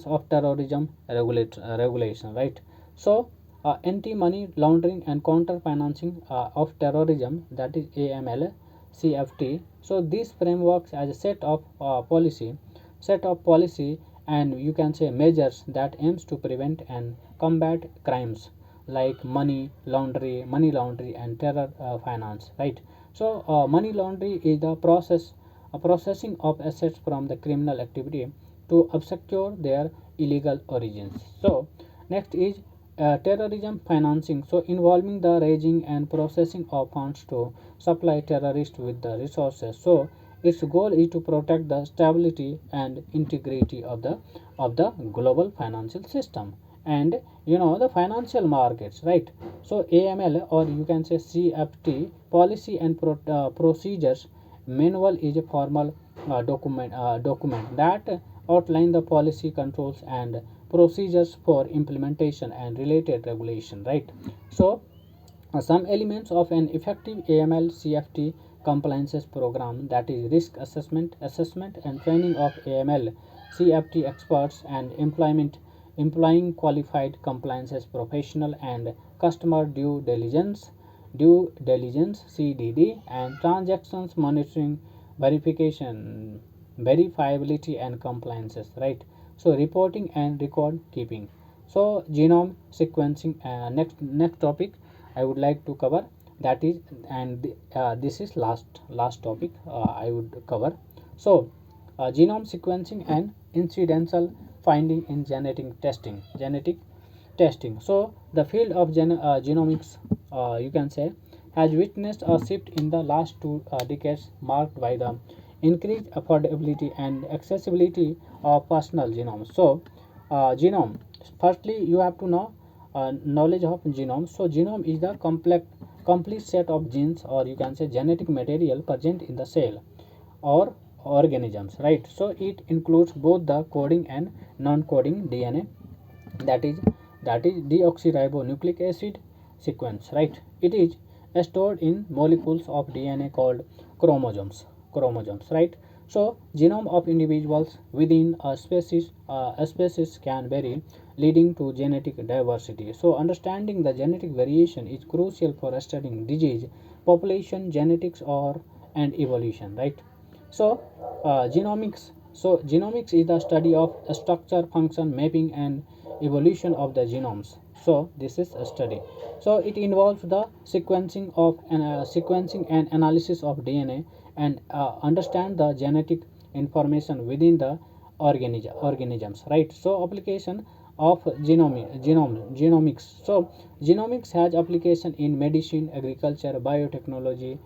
of terrorism regulation, right? So, anti-money laundering and counter financing of terrorism, that is AML CFT. So, these frameworks as a set of policy, and you can say measures that aims to prevent and combat crimes like money laundering, and terror finance, right? So, money laundering is the processing of assets from the criminal activity to obscure their illegal origins. So, next is terrorism financing. So, involving the raising and processing of funds to supply terrorists with the resources. So, its goal is to protect the stability and integrity of the global financial system and the financial markets, right? So, AML, or you can say CFT, policy and procedures manual, is a formal document that outline the policy, controls, and procedures for implementation and related regulation, right? So, some elements of an effective AML CFT compliances program, that is risk assessment and training of AML, CFT experts and employing qualified compliances professional and customer due diligence CDD and transactions monitoring verification verifiability and compliances, right? So reporting and record keeping. So genome sequencing, next topic I would like to cover, that is, and this is last topic I would cover. So genome sequencing and incidental finding in genetic testing. So the field of genomics, you can say, has witnessed a shift in the last two decades marked by the increased affordability and accessibility of personal genomes. So genome, firstly you have to know knowledge of genome. So genome is the complete set of genes, or you can say genetic material present in the cell or organisms, right? So it includes both the coding and non-coding DNA, that is deoxyribonucleic acid sequence, right? It is stored in molecules of DNA called chromosomes, right? So genome of individuals within a species can vary, leading to genetic diversity. So understanding the genetic variation is crucial for studying disease, population genetics, or and evolution, right? So genomics. So genomics is the study of structure, function, mapping, and evolution of the genomes. So this is a study. So it involves the sequencing and analysis of DNA and understand the genetic information within the organisms, right? So application of genomics. So genomics has application in medicine, agriculture, biotechnology,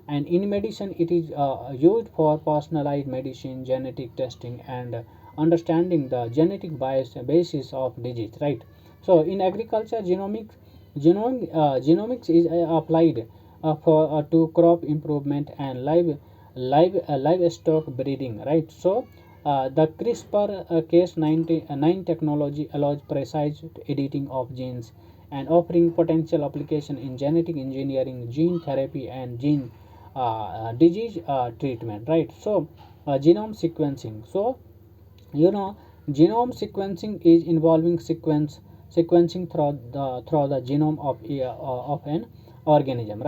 and in medicine it is used for personalized medicine, genetic testing, and understanding the genetic basis of disease, right? So in agriculture, genomics is applied for to crop improvement and livestock breeding, right? So the CRISPR Cas9 technology allows precise editing of genes and offering potential application in genetic engineering, gene therapy, and gene disease treatment, right? So genome sequencing. So you know, genome sequencing is involving sequencing through the genome of an organism,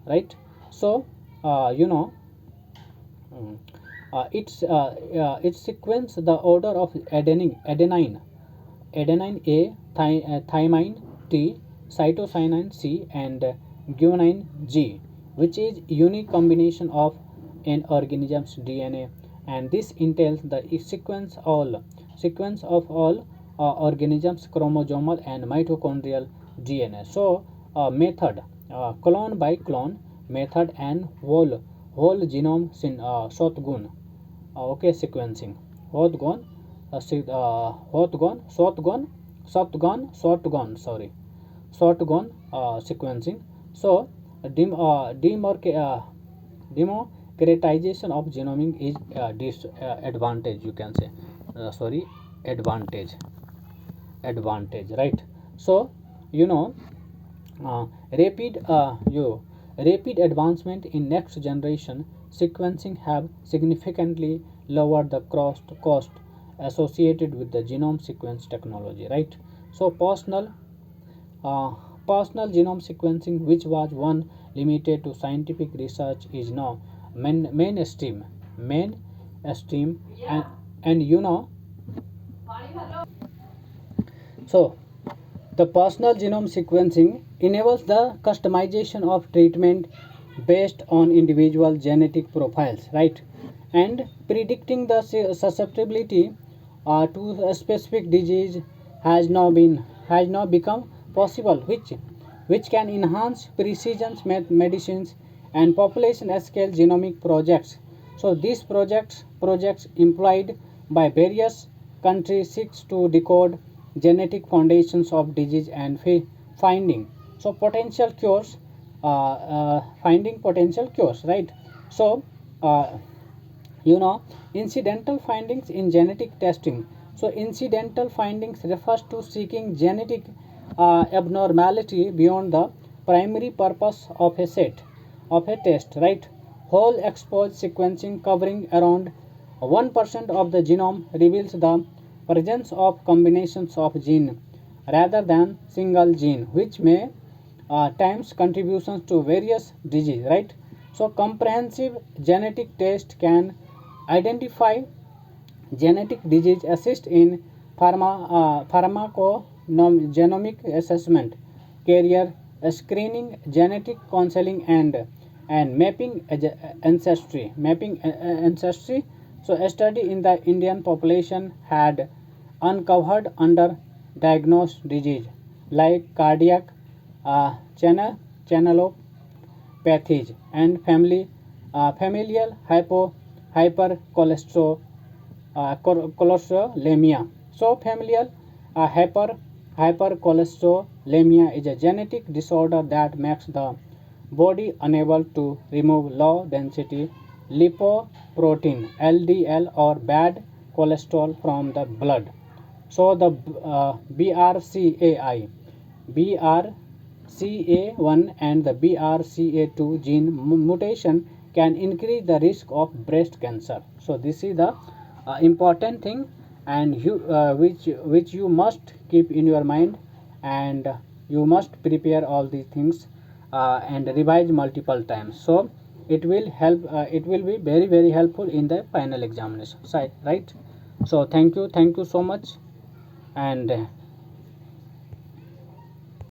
right? So you know, it sequence the order of adenine A, thymine T, cytosine C, and guanine G, which is unique combination of an organism's DNA, and this entails the sequence of all organisms' chromosomal and mitochondrial DNA. So method, clone by clone method, and whole genome shotgun, okay, sequencing, shotgun, sorry, shotgun sequencing. So democratization of genomics is disadvantage, you can say, sorry, advantage, right? So you know, uh, rapid you rapid advancement in next generation sequencing have significantly lowered the cost associated with the genome sequence technology, right? So uh, personal genome sequencing, which was one limited to scientific research, is now mainstream, and you know, so the personal genome sequencing enables the customization of treatment based on individual genetic profiles, right? And predicting the susceptibility to a specific disease has now become possible, which can enhance precision medicines and population scale genomic projects. So these projects employed by various countries seeks to decode genetic foundations of disease and finding so potential cures, finding potential cures, right? So uh, you know, incidental findings in genetic testing. So incidental findings refers to seeking genetic abnormality beyond the primary purpose of a set of a test, right? Whole exposed sequencing covering around 1% of the genome reveals the presence of combinations of gene rather than single gene, which may times contributions to various disease, right? So comprehensive genetic test can identify genetic disease, assist in pharmacogenomic assessment, carrier screening, genetic counseling, and mapping ancestry. So a study in the Indian population had uncovered under-diagnosed disease like cardiac channelopathies and familial hypercholesterolemia. So familial hypercholesterolemia is a genetic disorder that makes the body unable to remove low density lipoprotein LDL or bad cholesterol from the blood. So the BRCA1 and the BRCA2 gene mutation can increase the risk of breast cancer. So this is the important thing, and which you must keep in your mind, and you must prepare all these things and revise multiple times. So it will help. It will be very helpful in the final examination side, right? So thank you so much, and